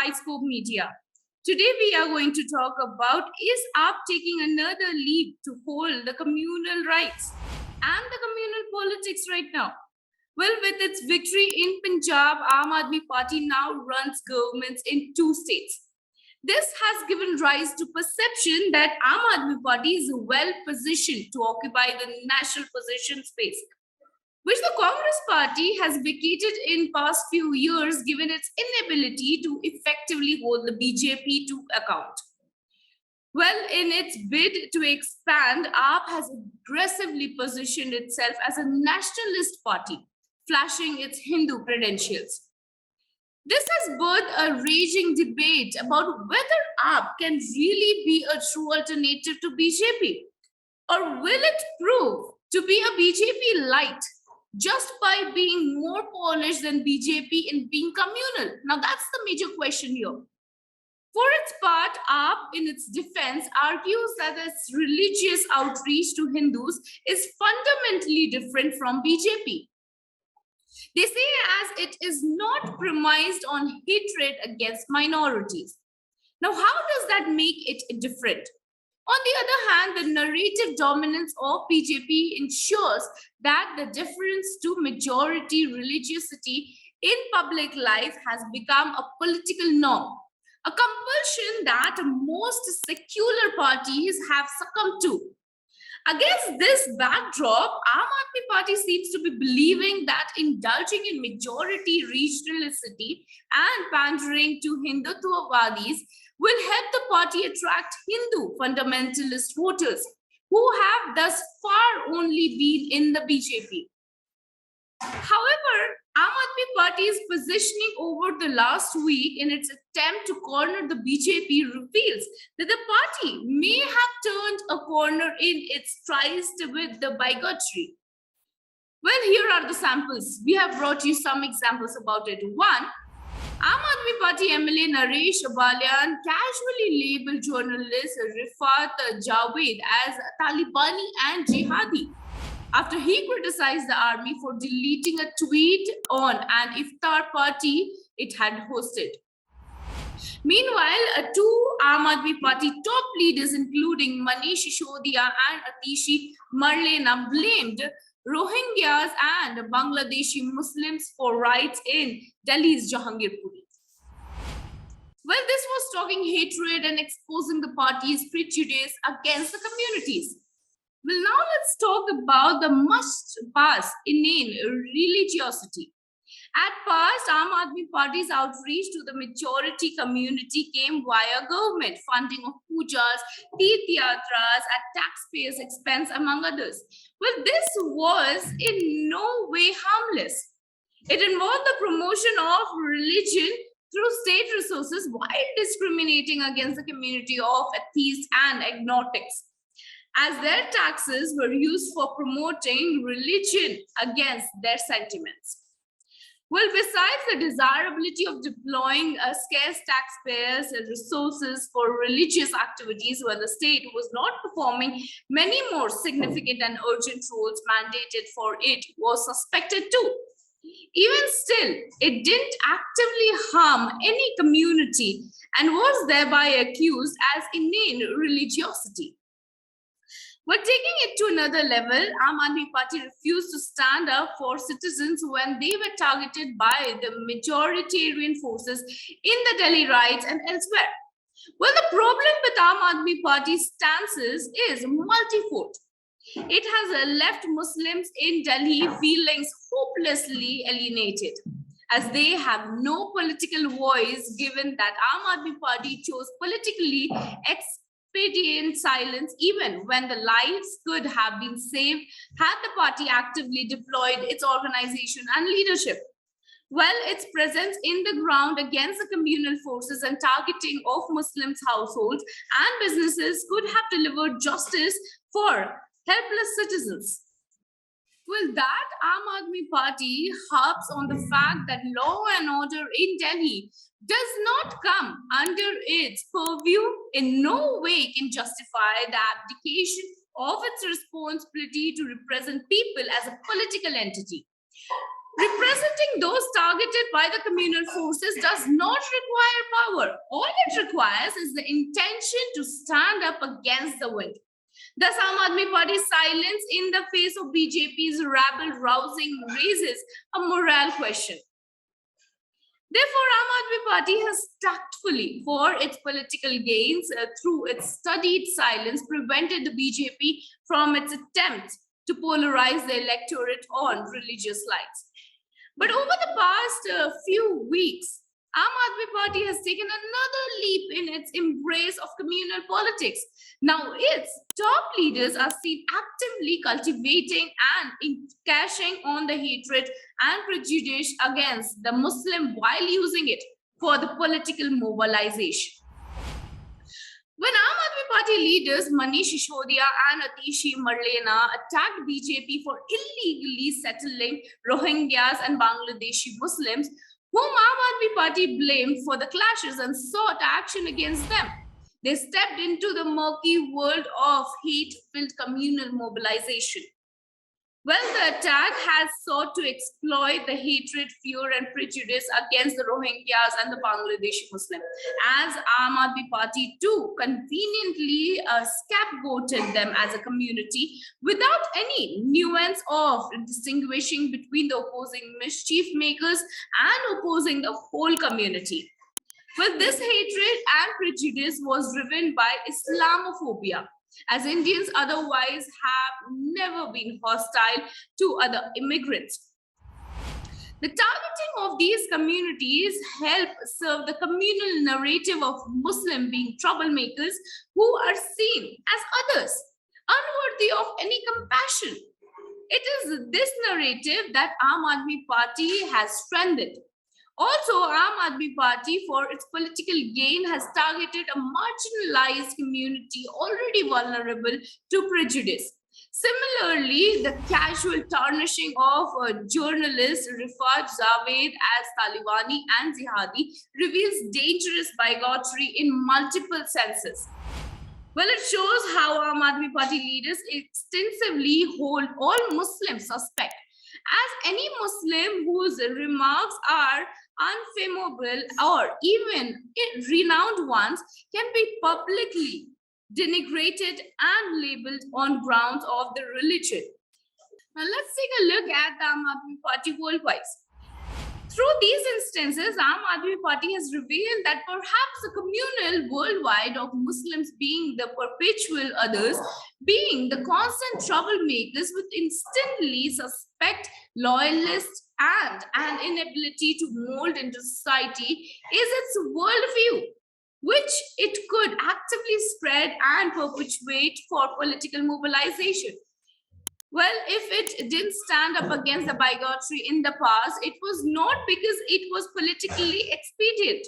iScope Media. Today we are going to talk about, is AAP taking another leap to hold the communal rights and the communal politics right now? Well, with its victory in Punjab, Aam Aadmi Party now runs governments in 2 states. This has given rise to perception that Aam Aadmi Party is well positioned to occupy the national position space, which the Congress party has vacated in past few years given its inability to effectively hold the BJP to account. Well, in its bid to expand, AAP has aggressively positioned itself as a nationalist party, flashing its Hindu credentials. This has birthed a raging debate about whether AAP can really be a true alternative to BJP, or will it prove to be a BJP light, just by being more polished than BJP in being communal? Now, that's the major question here. For its part, AAP, in its defense, argues that its religious outreach to Hindus is fundamentally different from BJP. They say as it is not premised on hatred against minorities. Now, how does that make it different? On the other hand, the narrative dominance of BJP ensures that the deference to majority religiosity in public life has become a political norm, a compulsion that most secular parties have succumbed to. Against this backdrop, Aam Aadmi Party seems to be believing that indulging in majority regionalistic and pandering to Hindutvawadis will help the party attract Hindu fundamentalist voters who have thus far only been in the BJP. However, Aam Aadmi Party's positioning over the last week in its attempt to corner the BJP reveals that the party may have turned a corner in its tries with the bigotry. Well, here are the samples. We have brought you some examples about it. One, Aam Aadmi Party MLA Naresh Abalian casually labeled journalist Rifat Javed as Talibani and jihadi after he criticized the army for deleting a tweet on an iftar party it had hosted. Meanwhile, two Aam Aadmi Party top leaders, including Manish Sisodiya and Atishi Marlena, blamed Rohingyas and Bangladeshi Muslims for riots in Delhi's Jahangirpuri. Well, this was talking hatred and exposing the party's prejudice against the communities. Well, now let's talk about the must-pass inane religiosity. At first, Aam Aadmi Party's outreach to the majority community came via government funding of pujas, tirth-yatras at taxpayers' expense, among others. Well, this was in no way harmless. It involved the promotion of religion through state resources while discriminating against the community of atheists and agnostics, as their taxes were used for promoting religion against their sentiments. Well, besides the desirability of deploying scarce taxpayers' resources for religious activities where the state was not performing many more significant and urgent roles mandated for it was suspected too. Even still, it didn't actively harm any community and was thereby accused as inane religiosity. But taking it to another level, Aam Aadmi Party refused to stand up for citizens when they were targeted by the majoritarian forces in the Delhi riots and elsewhere. Well, the problem with Aam Aadmi Party's stances is multifold. It has left Muslims in Delhi feeling hopelessly alienated, as they have no political voice given that Aam Aadmi Party chose politically expedient silence even when the lives could have been saved had the party actively deployed its organization and leadership. Well, its presence in the ground against the communal forces and targeting of Muslims' households and businesses could have delivered justice for helpless citizens. Well, that Aam Aadmi Party harps on the fact that law and order in Delhi does not come under its purview in no way can justify the abdication of its responsibility to represent people as a political entity. Representing those targeted by the communal forces does not require power. All it requires is the intention to stand up against the wind. Thus, Aam Aadmi Party's silence in the face of BJP's rabble-rousing raises a morale question. Therefore, Aam Aadmi Party has tactfully, for its political gains, through its studied silence, prevented the BJP from its attempts to polarize the electorate on religious lines. But over the past few weeks, Aam Aadmi Party has taken another leap in its embrace of communal politics. Now, its top leaders are seen actively cultivating and cashing on the hatred and prejudice against the Muslim while using it for the political mobilization. When Aam Aadmi Party leaders Manish Sisodiya and Atishi Marlena attacked BJP for illegally settling Rohingyas and Bangladeshi Muslims, whom Aam Aadmi Party blamed for the clashes and sought action against them, they stepped into the murky world of hate-filled communal mobilization. Well, the attack has sought to exploit the hatred, fear, and prejudice against the Rohingyas and the Bangladeshi Muslims, as Aam Aadmi Party too conveniently scapegoated them as a community without any nuance of distinguishing between the opposing mischief makers and opposing the whole community. Well, this hatred and prejudice was driven by Islamophobia, as Indians otherwise have never been hostile to other immigrants. The targeting of these communities help serve the communal narrative of Muslim being troublemakers who are seen as others, unworthy of any compassion. It is this narrative that Aam Aadmi Party has strengthened. Also, Aam Aadmi Party, for its political gain, has targeted a marginalized community already vulnerable to prejudice. Similarly, the casual tarnishing of journalists Rifat Javed as Talibani and Zihadi reveals dangerous bigotry in multiple senses. Well, it shows how Aam Aadmi Party leaders extensively hold all Muslims suspect, as any Muslim whose remarks are unfavorable or even renowned ones can be publicly denigrated and labeled on grounds of the religion. Now let's take a look at the Aam Aadmi Party worldwide. Through these instances, Aam Aadmi Party has revealed that perhaps the communal worldwide of Muslims being the perpetual others, being the constant troublemakers with instantly suspect loyalists and an inability to mold into society is its worldview, which it could actively spread and perpetuate for political mobilization. Well, if it didn't stand up against the bigotry in the past, it was not because it was politically expedient,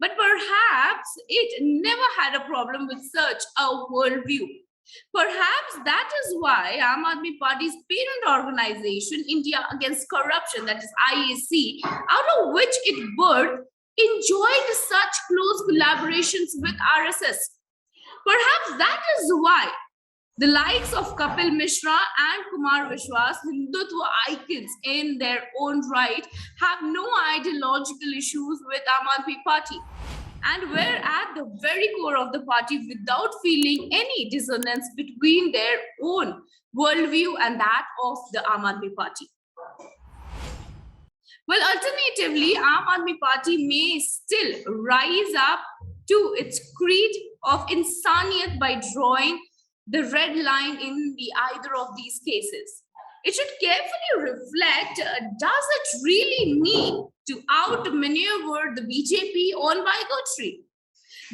but perhaps it never had a problem with such a worldview. Perhaps that is why Aam Aadmi Party's parent organization, India Against Corruption, that is IAC, out of which it birthed, enjoyed such close collaborations with RSS. Perhaps that is why the likes of Kapil Mishra and Kumar Vishwas, Hindutva icons in their own right, have no ideological issues with Aam Aadmi Party and were at the very core of the party without feeling any dissonance between their own worldview and that of the Aam Aadmi Party. Well, alternatively, Aam Aadmi Party may still rise up to its creed of insaniyat by drawing the red line in either of these cases. It should carefully reflect, does it really need to outmaneuver the BJP on bigotry?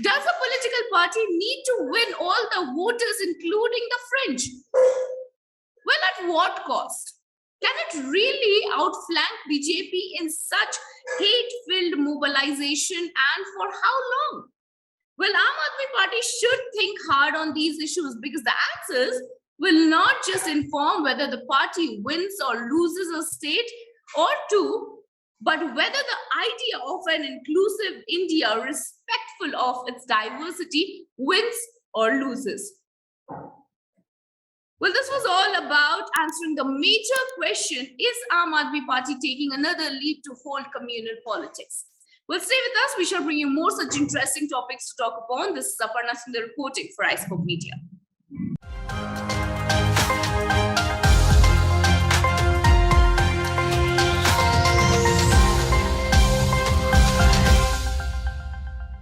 Does a political party need to win all the voters, including the fringe? Well, at what cost? Can it really outflank BJP in such hate-filled mobilization, and for how long? Well, Aam Aadmi Party should think hard on these issues, because the answers will not just inform whether the party wins or loses a state or two, but whether the idea of an inclusive India, respectful of its diversity, wins or loses. Well, this was all about answering the major question, is Aam Aadmi Party taking another leap to hold communal politics? Well, stay with us. We shall bring you more such interesting topics to talk upon. This is Aparna Sundar reporting for iScope Media.